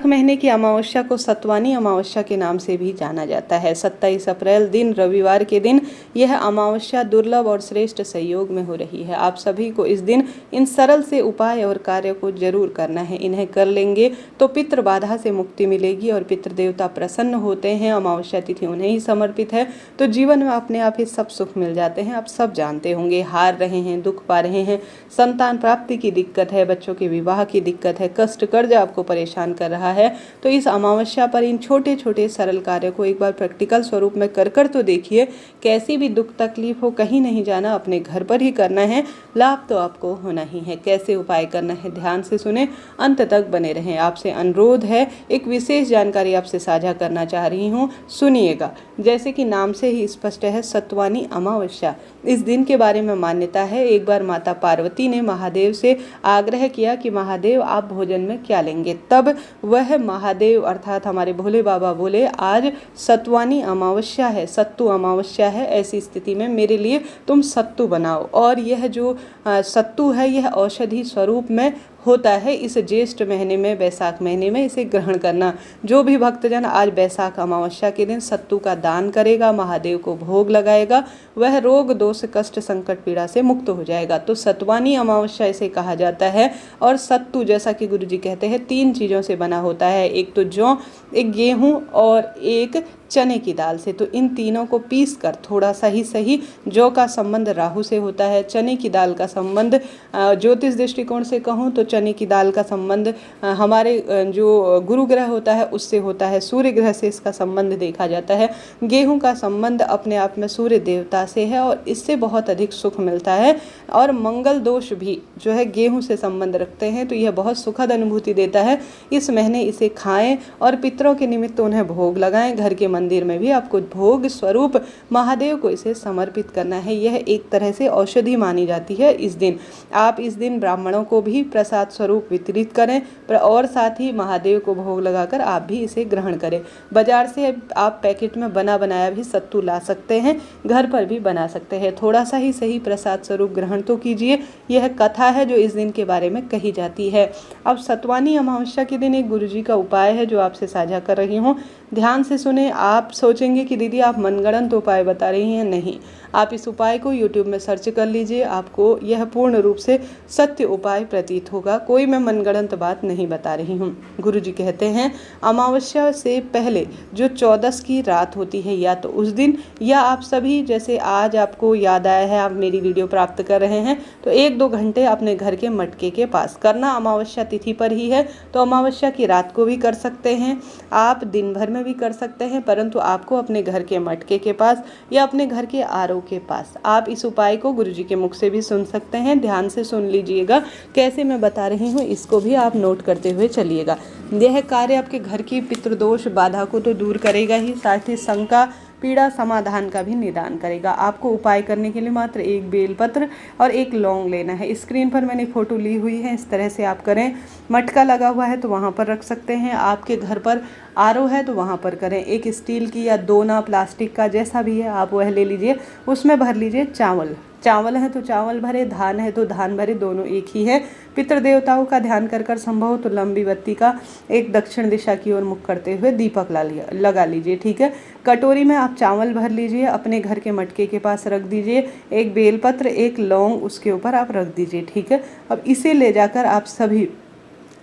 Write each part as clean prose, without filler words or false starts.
महीने की अमावस्या को सतवानी अमावस्या के नाम से भी जाना जाता है। 27 अप्रैल दिन रविवार के दिन यह अमावस्या दुर्लभ और श्रेष्ठ संयोग में हो रही है। आप सभी को इस दिन इन सरल से उपाय और कार्य को जरूर करना है। इन्हें कर लेंगे तो पितृ बाधा से मुक्ति मिलेगी और पितृ देवता प्रसन्न होते हैं। अमावस्या तिथि उन्हें ही समर्पित है, तो जीवन में अपने आप ही सब सुख मिल जाते हैं। आप सब जानते होंगे, हार रहे हैं, दुख पा रहे हैं, संतान प्राप्ति की दिक्कत है, बच्चों के विवाह की दिक्कत है, कष्ट कर्ज आपको परेशान कर रहा है, तो इस अमावस्या पर इन छोटे छोटे सरल कार्यों को एक बार प्रैक्टिकल स्वरूप में कर तो देखिए। कैसी भी दुख तकलीफ हो, कहीं नहीं जाना, अपने घर पर ही करना है, लाभ तो आपको होना ही है। कैसे उपाय करना है ध्यान से सुने, अंत तक बने रहें। आपसे अनुरोध है, एक विशेष जानकारी आपसे साझा करना चाह रही हूँ, सुनिएगा। जैसे कि नाम से ही स्पष्ट है, सतवानी अमावस्या, इस दिन के बारे में मान्यता है। एक बार माता पार्वती ने महादेव से आग्रह किया कि महादेव आप भोजन में क्या लेंगे, तब वह महादेव अर्थात हमारे भोले बाबा बोले, आज सतवानी अमावस्या है, सत्तू अमावस्या है, ऐसी स्थिति में मेरे लिए तुम सत्तू बनाओ। और यह जो सत्तू है यह औषधि स्वरूप में होता है। इस ज्येष्ठ महीने में, बैसाख महीने में इसे ग्रहण करना। जो भी भक्तजन आज बैसाख अमावस्या के दिन सत्तू का दान करेगा, महादेव को भोग लगाएगा, वह रोग दोष कष्ट संकट पीड़ा से मुक्त हो जाएगा। तो सतवानी अमावस्या इसे कहा जाता है। और सत्तू जैसा कि गुरुजी कहते हैं 3 चीज़ों से बना होता है, एक तो जौ, एक गेहूँ और एक चने की दाल से। तो इन तीनों को पीस कर थोड़ा सा ही सही, जौ का संबंध राहु से होता है, चने की दाल का संबंध ज्योतिष दृष्टिकोण से कहूँ तो चने की दाल का संबंध हमारे जो गुरु ग्रह होता है उससे होता है, सूर्य ग्रह से इसका संबंध देखा जाता है। गेहूं का संबंध अपने आप में सूर्य देवता से है और इससे बहुत अधिक सुख मिलता है। और मंगल दोष भी जो है गेहूं से संबंध रखते हैं, तो यह बहुत सुखद अनुभूति देता है। इस महीने इसे खाएं और पितरों के निमित्त उन्हें भोग लगाएं। घर के मंदिर में भी आपको भोग स्वरूप महादेव को इसे समर्पित करना है। यह एक तरह से औषधि मानी जाती है। इस दिन आप इस दिन ब्राह्मणों को भी प्रसाद स्वरूप वितरित करें और साथ ही महादेव को भोग लगाकर आप भी इसे ग्रहण करें। बाजार से आप पैकेट में बना बनाया भी सत्तू ला सकते हैं, घर पर भी बना सकते हैं। थोड़ा सा ही सही प्रसाद स्वरूप ग्रहण तो कीजिए। यह कथा है जो इस दिन के बारे में कही जाती है। अब सतवानी अमावस्या के दिन एक गुरुजी का उपाय है जो आपसे साझा कर रही हूँ, ध्यान से सुने। आप सोचेंगे कि दीदी आप मनगढ़ंत उपाय बता रही हैं, नहीं। आप इस उपाय को YouTube में सर्च कर लीजिए, आपको यह पूर्ण रूप से सत्य उपाय प्रतीत होगा। कोई मैं मनगढ़ंत बात नहीं बता रही हूँ। गुरुजी कहते हैं अमावस्या से पहले जो 14 की रात होती है, या तो उस दिन या आप सभी, जैसे आज आपको याद आया है आप मेरी वीडियो प्राप्त कर रहे हैं, तो 1-2 घंटे अपने घर के मटके के पास करना। अमावस्या तिथि पर ही है तो अमावस्या की रात को भी कर सकते हैं, आप दिन भर में भी कर सकते हैं, परंतु आपको अपने घर के मटके के पास या अपने घर के आरओ के पास आप इस उपाय को गुरुजी के मुख से भी सुन सकते हैं। ध्यान से सुन लीजिएगा, कैसे मैं बता रही हूँ इसको भी आप नोट करते हुए चलिएगा। यह कार्य आपके घर की पितृदोष बाधा को तो दूर करेगा ही, साथ ही शंका पीड़ा समाधान का भी निदान करेगा। आपको उपाय करने के लिए मात्र 1 बेलपत्र और 1 लौंग लेना है। स्क्रीन पर मैंने फोटो ली हुई है, इस तरह से आप करें। मटका लगा हुआ है तो वहाँ पर रख सकते हैं, आपके घर पर आरओ है तो वहाँ पर करें। एक स्टील की या दोना प्लास्टिक का जैसा भी है आप वह ले लीजिए, उसमें भर लीजिए चावल। चावल है तो चावल भरे, धान है तो धान भरे, दोनों एक ही है। पितृ देवताओं का ध्यान कर संभव तो लंबी बत्ती का एक दक्षिण दिशा की ओर मुख करते हुए दीपक लगा लीजिए, ठीक है। कटोरी में आप चावल भर लीजिए, अपने घर के मटके के पास रख दीजिए, 1 बेलपत्र 1 लौंग उसके ऊपर आप रख दीजिए, ठीक है। अब इसे ले जाकर आप सभी,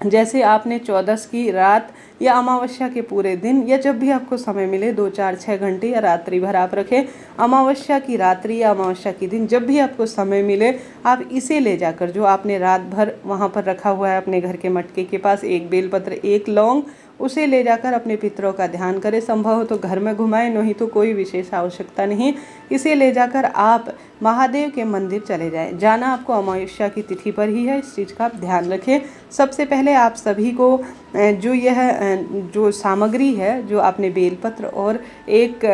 जैसे आपने 14 की रात या अमावस्या के पूरे दिन या जब भी आपको समय मिले 2, 4, 6 घंटे या रात्रि भर आप रखें, अमावस्या की रात्रि या अमावस्या के दिन जब भी आपको समय मिले आप इसे ले जाकर, जो आपने रात भर वहाँ पर रखा हुआ है अपने घर के मटके के पास, 1 बेलपत्र 1 लौंग, उसे ले जाकर अपने पितरों का ध्यान करें। संभव हो तो घर में घुमाएं, नहीं तो कोई विशेष आवश्यकता नहीं। इसे ले जाकर आप महादेव के मंदिर चले जाएं। जाना आपको अमावस्या की तिथि पर ही है, इस चीज़ का आप ध्यान रखें। सबसे पहले आप सभी को जो जो सामग्री है, जो आपने बेलपत्र और 1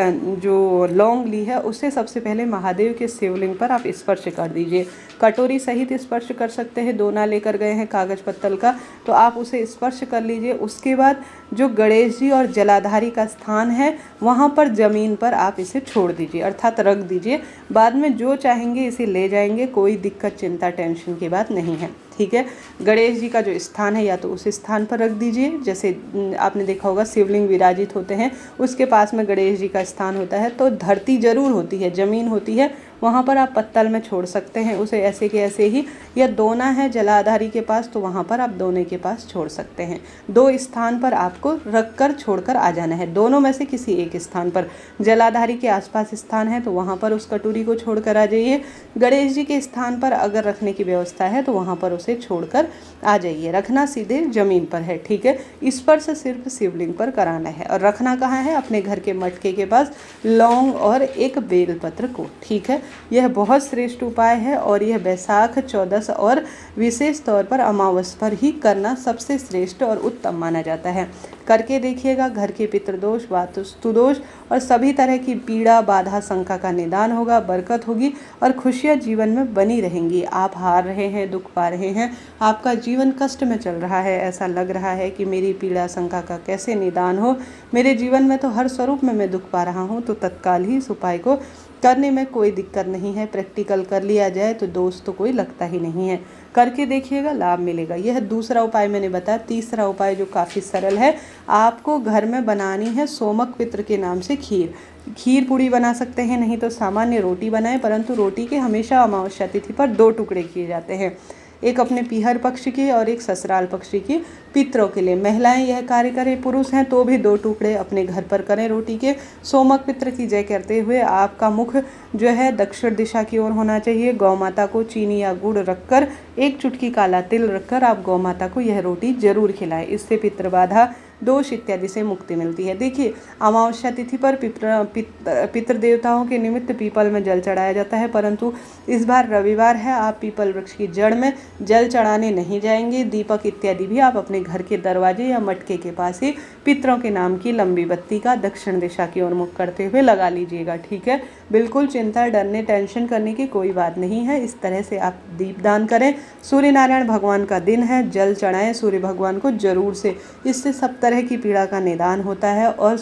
जो लौंग ली है, उससे सबसे पहले महादेव के शिवलिंग पर आप स्पर्श कर दीजिए। कटोरी सहित स्पर्श कर सकते हैं, दोना लेकर गए हैं कागज पत्तल का तो आप उसे स्पर्श कर लीजिए। उसके बाद जो गणेश जी और जलाधारी का स्थान है वहाँ पर ज़मीन पर आप इसे छोड़ दीजिए, अर्थात रख दीजिए। बाद में जो चाहेंगे इसे ले जाएंगे, कोई दिक्कत चिंता टेंशन की बात नहीं है। ठीक है। गणेश जी का जो स्थान है या तो उस स्थान पर रख दीजिए, जैसे आपने देखा होगा शिवलिंग विराजित होते हैं उसके पास में गणेश जी का स्थान होता है, तो धरती जरूर होती है, जमीन होती है, वहाँ पर आप पत्तल में छोड़ सकते हैं उसे ऐसे के ऐसे ही, या दोना है जलाधारी के पास तो वहाँ पर आप दोने के पास छोड़ सकते हैं। 2 स्थान पर आपको रख कर छोड़कर आ जाना है, दोनों में से किसी एक स्थान पर। जलाधारी के आसपास स्थान है तो वहाँ पर उस कटोरी को छोड़कर आ जाइए। गणेश जी के स्थान पर अगर रखने की व्यवस्था है तो वहाँ पर उसे छोड़कर आ जाइए। रखना सीधे जमीन पर है, ठीक है। स्पर्श सिर्फ शिवलिंग पर कराना है। और रखना कहाँ है? अपने घर के मटके के पास लौंग और एक बेलपत्र को, ठीक है। यह बहुत श्रेष्ठ उपाय है और यह बैसाख, चौदस और विशेष तौर पर अमावस्या पर ही करना सबसे श्रेष्ठ और उत्तम माना जाता है। करके देखिएगा, घर के पितृदोष, वास्तु दोष और सभी तरह की पीड़ा, बाधा, शंका का निदान होगा, बरकत होगी और खुशियाँ जीवन में बनी रहेंगी। आप हार रहे हैं, दुख पा रहे हैं, आपका जीवन कष्ट में चल रहा है, ऐसा लग रहा है कि मेरी पीड़ा शंका का कैसे निदान हो, मेरे जीवन में तो हर स्वरूप में मैं दुख पा रहा हूँ, तो तत्काल ही इस उपाय को करने में कोई दिक्कत नहीं है। प्रैक्टिकल कर लिया जाए तो दोष तो कोई लगता ही नहीं है। करके देखिएगा, लाभ मिलेगा। यह दूसरा उपाय मैंने बताया। तीसरा उपाय जो काफ़ी सरल है, आपको घर में बनानी है सोमक पित्र के नाम से खीर पूड़ी बना सकते हैं, नहीं तो सामान्य रोटी बनाएं, परंतु रोटी के हमेशा अमावस्या तिथि पर 2 टुकड़े किए जाते हैं, एक अपने पीहर पक्ष की और एक ससुराल पक्ष की पितरों के लिए। महिलाएं यह कार्य करें, पुरुष हैं तो भी 2 टुकड़े अपने घर पर करें रोटी के। सोमक पित्र की जय करते हुए आपका मुख जो है दक्षिण दिशा की ओर होना चाहिए। गौ माता को चीनी या गुड़ रखकर 1 चुटकी काला तिल रखकर आप गौ माता को यह रोटी जरूर खिलाएं। इससे पितृबाधा, दोष इत्यादि से मुक्ति मिलती है। देखिए, अमावस्या तिथि पर पितृ देवताओं के निमित्त पीपल में जल चढ़ाया जाता है, परंतु इस बार रविवार है, आप पीपल वृक्ष की जड़ में जल चढ़ाने नहीं जाएंगे। दीपक इत्यादि भी आप अपने घर के दरवाजे या मटके के पास ही पितरों के नाम की लंबी बत्ती का दक्षिण दिशा की ओर मुख करते हुए लगा लीजिएगा, ठीक है। बिल्कुल चिंता, डरने, टेंशन करने की कोई बात नहीं है। इस तरह से आप दीपदान करें। सूर्य नारायण भगवान का दिन है, जल चढ़ाएं सूर्य भगवान को जरूर से। इससे सब तरह की पीड़ा का निदान होता है। और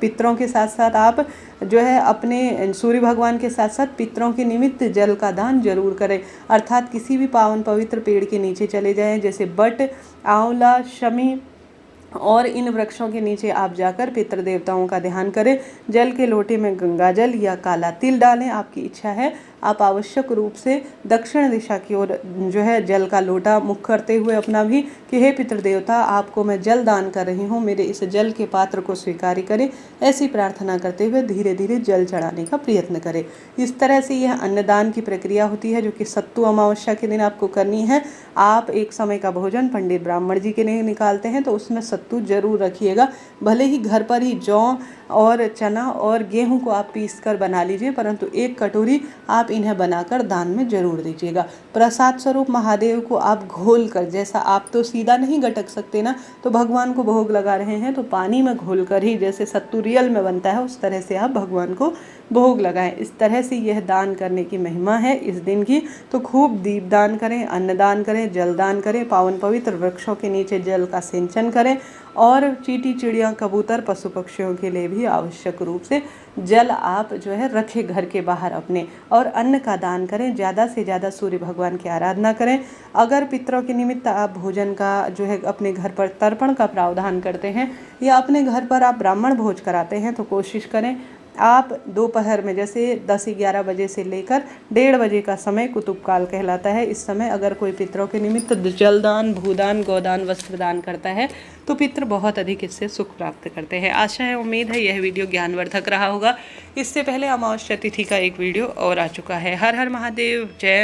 पितरों के साथ साथ आप जो है अपने सूर्य भगवान के साथ साथ पितरों के निमित्त जल का दान जरूर करें। अर्थात किसी भी पावन पवित्र पेड़ के नीचे चले जाएं, जैसे बट, आंवला, शमी और इन वृक्षों के नीचे आप जाकर पितृ देवताओं का ध्यान करें। जल के लोटे में गंगा जल या काला तिल डालें। आपकी इच्छा है आप आवश्यक रूप से दक्षिण दिशा की ओर जो है जल का लोटा मुख करते हुए अपना भी कि हे पितृदेवता, आपको मैं जल दान कर रही हूँ, मेरे इस जल के पात्र को स्वीकार करें, ऐसी प्रार्थना करते हुए धीरे धीरे जल चढ़ाने का प्रयत्न करें। इस तरह से यह अन्नदान की प्रक्रिया होती है जो कि सत्तु अमावस्या के दिन आपको करनी है। आप एक समय का भोजन पंडित ब्राह्मण जी के लिए निकालते हैं तो उसमें सत्तू जरूर रखिएगा। भले ही घर पर ही जौ और चना और गेहूं को आप पीस कर बना लीजिए, परंतु 1 कटोरी आप इन्हें बनाकर दान में जरूर दीजिएगा। प्रसाद स्वरूप महादेव को आप घोल कर, जैसा आप तो सीधा नहीं गटक सकते ना, तो भगवान को भोग लगा रहे हैं तो पानी में घोल कर ही, जैसे सत्तू रियल में बनता है उस तरह से आप भगवान को भोग लगाएं। इस तरह से यह दान करने की महिमा है इस दिन की। तो खूब दीपदान करें, अन्नदान करें, जलदान करें, पावन पवित्र वृक्षों के नीचे जल का सिंचन करें और चींटी, चिड़िया, कबूतर, पशु पक्षियों के लिए भी आवश्यक रूप से जल आप जो है रखें घर के बाहर अपने। और अन्न का दान करें, ज़्यादा से ज़्यादा सूर्य भगवान की आराधना करें। अगर पितरों के निमित्त आप भोजन का जो है अपने घर पर तर्पण का प्रावधान करते हैं या अपने घर पर आप ब्राह्मण भोज कराते हैं तो कोशिश करें आप दोपहर में, जैसे 10-11 बजे से लेकर 1:30 बजे का समय कुतुब काल कहलाता है। इस समय अगर कोई पितरों के निमित्त जलदान, भूदान, गोदान, वस्त्रदान करता है तो पितृ बहुत अधिक इससे सुख प्राप्त करते हैं। आशा है, उम्मीद है यह वीडियो ज्ञानवर्धक रहा होगा। इससे पहले अमावस्या तिथि का एक वीडियो और आ चुका है। हर हर महादेव, जय